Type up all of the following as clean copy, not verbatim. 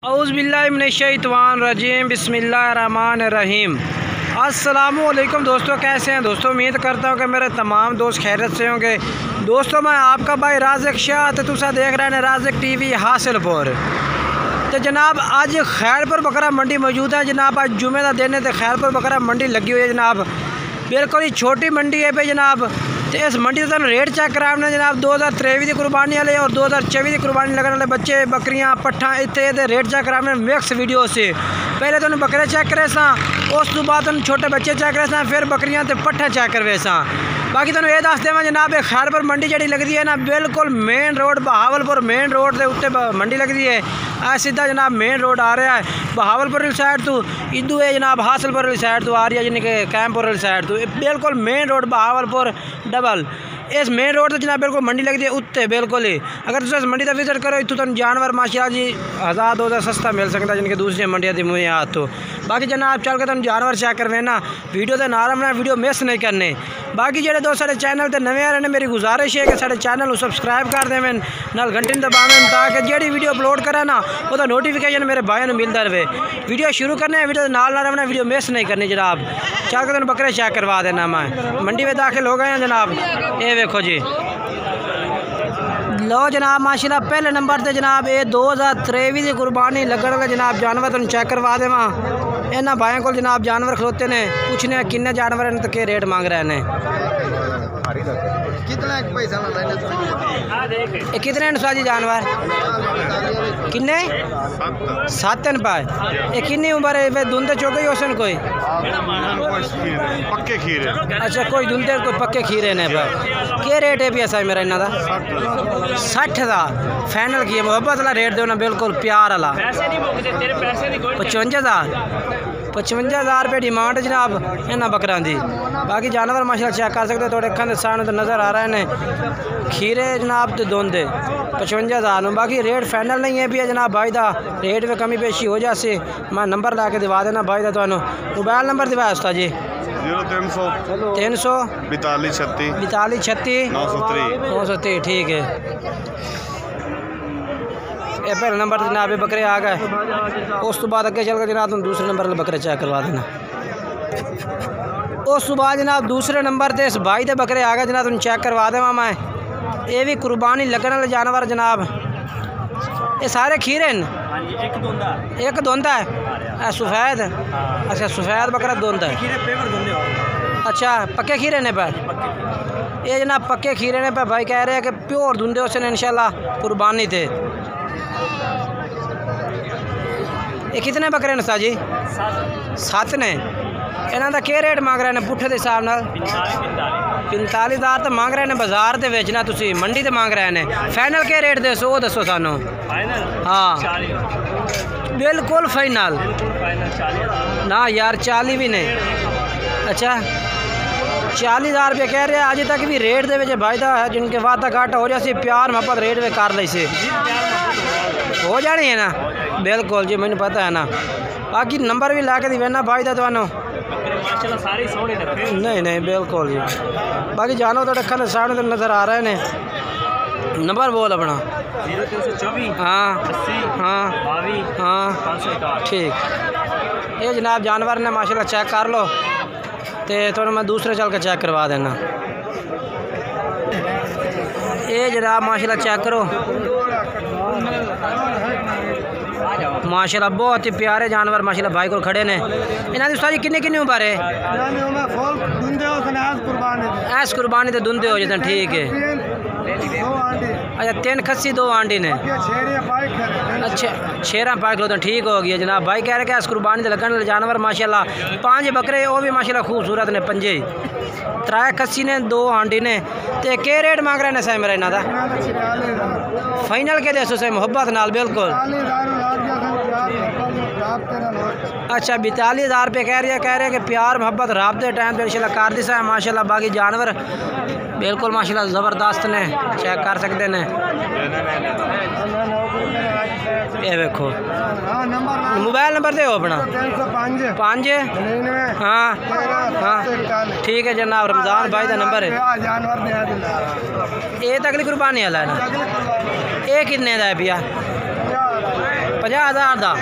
औज़ुबिल्लाहिमिनश्शैतानिर्रजीम बिस्मिल्लाहिर्रहमानिर्रहीम। अस्सलामुअलैकुम दोस्तों, कैसे हैं दोस्तों। उम्मीद करता हूँ कि मेरे तमाम दोस्त खैरियत से होंगे। दोस्तों मैं आपका भाई राज़िक शाह तो तुसा देख रहे हैं राज़िक टीवी हासिलपुर। तो जनाब अज खैरपुर बकरा मंडी मौजूद है जनाब। आज जुमे का दिन है तो खैरपुर बकरा मंडी लगी हुई है जनाब। बिल्कुल ही छोटी मंडी है पे जनाब। तो इस मंडी का रेट चेक कराने जनाब 2023 की कुर्बानी वाले और 2024 की कुर्बानी लगने वाले बच्चे बकरियां पट्ठा इतने रेट चेक कराने मिक्स वीडियो से। पहले तो बकरे चेक करे उस तो बाद छोटे बच्चे चेक करे फिर बकरियां तो पट्ठा चेक करवे बाकी तुम ये दस देव जनाब खैरपुर मंडी जी लगती है ना बिल्कुल main road Bahawalpur main road के उत्ते मंडी लगती है। सीधा जनाब मेन रोड आ रहा है बहावलपुर वाली साइड तो इदू है जनाब हासिलपुर वाली साइड तो आ रही है यानी कि कैंपुर वाली साइड तो बिल्कुल मेन रोड बहावलपुर डबल इस मेन रोड से जनाब बिल्कुल मंडी लगती है उत्ते बिल्कुल ही। अगर तुम इस मंडी का विजिट करो इतों तुम जानवर माशाअल्लाह जी 1000-2000 सस्ता मिल सकता जिनके दूसरी मंडियाँ की मुझे हाथ तो बाकी जनाब चल के तुम जानवर चेक करवे ना वीडियो के नाल अपना वीडियो मिस नहीं करने। बाकी जो दोस्त साढ़े चैनल पर नवे आ रहे हैं मेरी गुजारिश है कि साढ़े चैनल को सबसक्राइब कर देवें नाल घंटे दबावें ताकि जी वीडियो अपलोड करें ना वो नोटिफिकेशन मेरे भाई को मिलता रहे। वीडियो शुरू करने वीडियो नाल अपना वीडियो मिस नहीं करनी जनाब। चल के तुम बकरे चेक करवा देना मैं मंडी में दाखिल हो गए हैं जनाब। ये देखो जी लो जनाब माशाल्लाह पहले नंबर से जनाब ये 2023 की कुर्बानी लगने वाले जनाब जानवर तुम चेक करवा देवा। इन्होंने भाइयों को जनाब जानवर खलोते ने पूछने किन्ने जानवर तो क्या रेट मांग रहे हैं कितने साजी जानवर किन्ने 7 पाए ये किन्नी उम्र है धुंधे चौके ही होसन कोई पक्के खीरे अच्छा कोई धुंधे कोई पक्के खीरे ने भाई क्या रेट है भी ऐसा मेरा इन्हों का 60,000 फाइनल की मोहब्बत वाला रेट दो ना बिल्कुल प्यार वाला 55,000 रुपये डिमांड जनाब इन्होंने बकरा की। बाकी जानवर माशाल्लाह चेक कर सकते थोड़े अखा के सामने तो नज़र आ रहे हैं खीरे जनाब तो धुंधे 55,000 में। बाकी रेट फाइनल नहीं है भी है जनाब भाई का रेट में कमी पेशी हो जाए मैं नंबर ला के दिवा देना भाई का तो मोबाइल नंबर दिवाया उस्ताद जी 300 42 36 930 ठीक है। ये पहले नंबर तो जनाब बकरे आ गए उस तो बाद अगे चल कर जनाब तुम दूसरे नंबर पर बकरे चेक करवा देना। उस तो बाद जनाब दूसरे नंबर से इस भाई के बकरे आ गए जनाब तुम चेक करवा देवा मैं। ये भी कुर्बानी लगने वाले जानवर जनाब ये सारे खीरे एक धुंधा है सफ़ेद अच्छा सफ़ेद बकरा धुंधा है अच्छा पक्के खीरे ने पे ये जनाब पक्के खीरे ने पे भाई कह रहे हैं कि प्योर धुंधे उसने इंशाल्लाह कुर्बानी थे। ये कितने बकरे ने साजी 7 ने इन्हों का क्या रेट मांग रहे हैं पुट्ठे के हिसाब न 45,000 तो मांग रहे हैं बाजार से बेचना तुसी मंडी से मांग रहे हैं फाइनल क्या रेट दसो वो दसो सानू। हाँ बिल्कुल फाइनल ना यार 40 भी नहीं अच्छा 40,000 रुपये कह रहे हैं अज तक भी रेट दे भाई का जिनके वादा घाटा हो जाए प्यार मोहब्बत रेट में कर ली से हो जानी है ना बिल्कुल जी मैंने पता है ना। बाकी नंबर भी ला के देना भाई का तो नहीं बिल्कुल जी। बाकी जानो तो अखा सामने तो नज़र आ रहे हैं नंबर बोल अपना 0324 हाँ हाँ हाँ ठीक। ये जनाब जानवर ने माशाल्लाह चेक कर लो तो मैं दूसरे चल के चेक करवा देना। ये जनाब माशाल्लाह चेक करो माशाल्लाह बहुत ही प्यारे जानवर माशाल्लाह भाई को खड़े ने। इन्हों की सारी किन्नी उम्र है ऐस कुर्बानी तो धुंधे हो जाते ठीक है अच्छा 3 खस्सी 2 आंडी ने अच्छा 6 पाए खिलो ठीक हो गया जनाब। भाई कह रहे कि इस कुर्बानी लगने वाले जानवर माशाल्लाह 5 बकरे वो भी माशाल्लाह खूबसूरत ने 5 3 खस्सी ने 2 आंडी ने तो क्या रेट मांग रहे हैं सही मेरा इन्हों का फाइनल के दसो सही मोहब्बत नाल बिल्कुल अच्छा 42,000 रुपये कह रहे हैं कि प्यार मोहब्बत राबते टाइम तो इंशाल्लाह कर दिसा है माशाल्लाह। बाकी जानवर बिल्कुल माशाल्लाह ज़बरदस्त ने चेक कर सकते हैं। ये देखो मोबाइल नंबर दे अपना 5 हाँ हाँ ठीक है जनाब रमज़ान भाई का नंबर है ये तकली कुर्बानी वाला है ना ये कितने का है भैया 50,000 का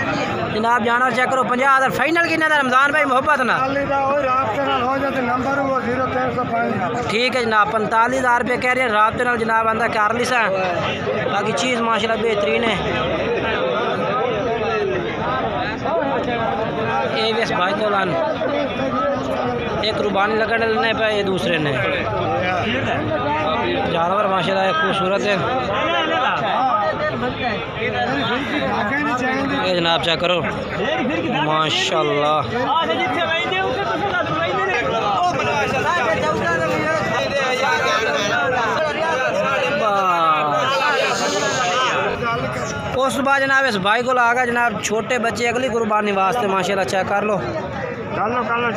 जनाब जानवर चेक करो 50,000 फाइनल कितना था रमजान भाई मोहब्बत ना ठीक है जनाब 45,000 रुपये कह रहे हैं रात के नाल जनाब आंदा कर ली सा बाकी चीज़ माशाल्लाह बेहतरीन है। एवीएस भाई तो लान एक कुर्बानी लगने पे ये दूसरे ने जानवर माशाल्लाह खूबसूरत है। ये जनाब चेक करो माशाल्लाह उस बाद जनाब इस भाई को आगा जनाब छोटे बच्चे अगली कुर्बानी वास्ते माशाल्लाह चेक कर लो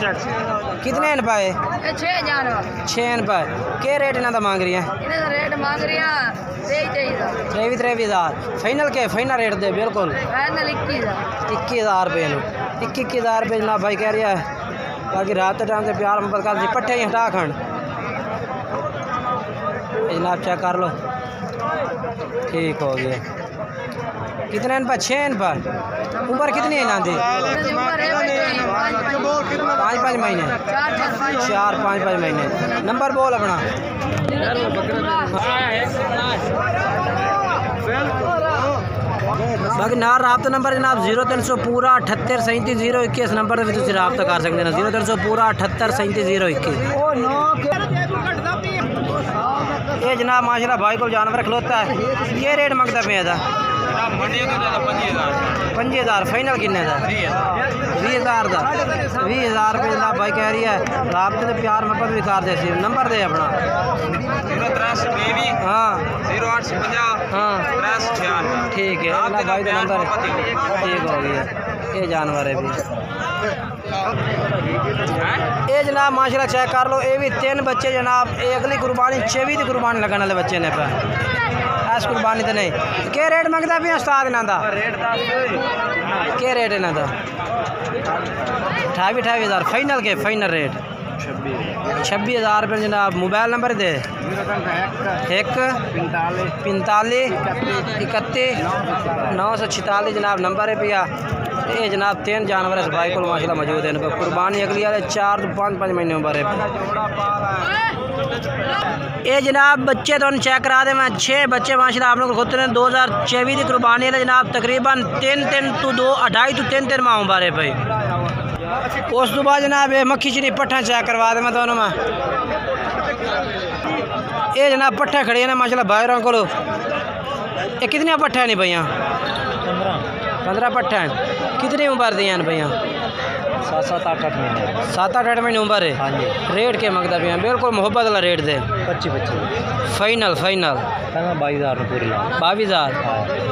चेक कितने इन पाए 6 इन पाए क्या रेट इन्हों का मांग रही है 23,000 फाइनल के फाइनल रेट दे बिल्कुल 21,000 रुपये 21,000 रुपये जनाब भाई कह रहा है। बाकी रात के टाइम से प्यार मोहब्बत कर पट्ठे ही हटा खंड जनाब चेक कर लो ठीक हो गया। कितने इन पर 6 इन पर उम्र कितनी है इन्होंने 5-5 महीने 4-5 महीने नंबर बोल अपना बाकी नार रबता नंबर जनाब 0300 पूरा 78 37 021 नंबर पर तुम रबता कर सकते हैं 0300 पूरा 78 37 021। ये जनाब माशाल्लाह भाई को जानवर खलोता है ये रेट मंगता पे 5,000 फाइनल किन्ने का 20,000 का 20,000 रुपये जनाब भाई कह रही है राबते से प्यार मोहब्बत भी कर दे नंबर दे अपना हाँ 0850 हाँ ठीक है भाई का नंबर ठीक हो गया। ये जानवर है भी ये जनाब माशाल्लाह चेक कर लो ये भी 3 बच्चे जनाब ये अगली कुर्बानी 6वीं की कुर्बानी लगने वाले बच्चे ने पे ऐस कुर्बानी तो नहीं क्या रेट मंगता भी उस्ताद इन्हों का क्या रेट इन्हों का 28,000 फाइनल के फाइनल रेट 26,000 रुपये जनाब। मोबाइल नंबर दे 145 31 946 जनाब नंबर है भैया। ये जनाब 3 जानवर इस भाई को माशाल्लाह मौजूद है कुर्बानी अगली वाले 4-5 महीने उम्र है। ये जनाब बच्चे तो चेक करा दे मैं 6 बच्चे माशाल्लाह आप लोग खुद ने 2024 की कुर्बानी है जनाब तकरीबन 3 to 2 2.5 to 3 माह उम्र है भाई। उस तो बाद जनाब ये मक्खी चीनी पट्ठा चेक करवा दे मैं दोनों में ये जनाब पट्ठा खड़ी है ना माशाल्लाह भाई को ये कितने पट्ठे नहीं भैया 15 पट्ठे हैं कितनी उम्र दी हैं भैया 7-8 महीने उम्र है। हाँ जी रेट के मंगता भैया बिल्कुल मोहब्बत वाला रेट दे 25 फाइनल 22,000 पूरी 22,000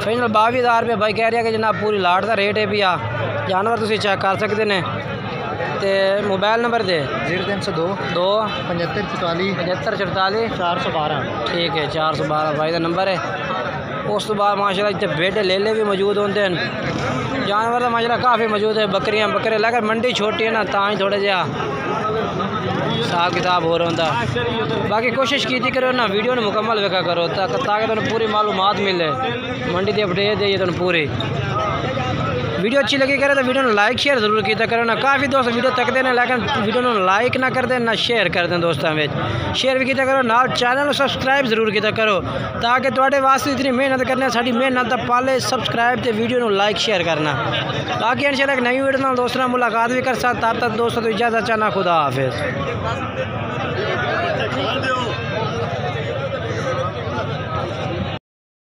फाइनल 22,000 रुपये भाई कह रहा है कि जनाब पूरी लाट का रेट है भैया जानवर तुम चेक कर सकते हैं। तो मोबाइल नंबर दे 0302 75 44 412 ठीक है 412 भाई का नंबर है। उस तो बाद माशाल्लाह इतने बेड लेले भी मौजूद होते हैं जानवर तो माशाल्लाह काफ़ी मौजूद है बकरे लेकर मंडी छोटी है ना ताई थोड़े जहा हिसाब किताब हो रहा होता। बाकी कोशिश की करो ना वीडियो ने मुकम्मल वेखा करो ताकि तुम पूरी मालूमात मिले मंडी की अपडेट दे तुम पूरी। वीडियो अच्छी लगी करे तो वीडियो ने लाइक शेयर जरूर किया करो ना काफ़ी दोस्त वीडियो तकते हैं लेकिन वीडियो ने लाइक ना करते ना शेयर करते हैं दोस्तों में शेयर भी किया करो नाल चैनल को सब्सक्राइब जरूर किया करो ताकि थोड़े वास्ते इतनी मेहनत करने साड़ी मेहनत पाले सब्सक्राइब तो वीडियो को लाइक शेयर करना बाकी इंशाल्लाह एक नई वीडियो ना दोस्तों मुलाकात भी कर सकता तब तक दोस्तों तो इजाज़त चाहना खुदा हाफिज़।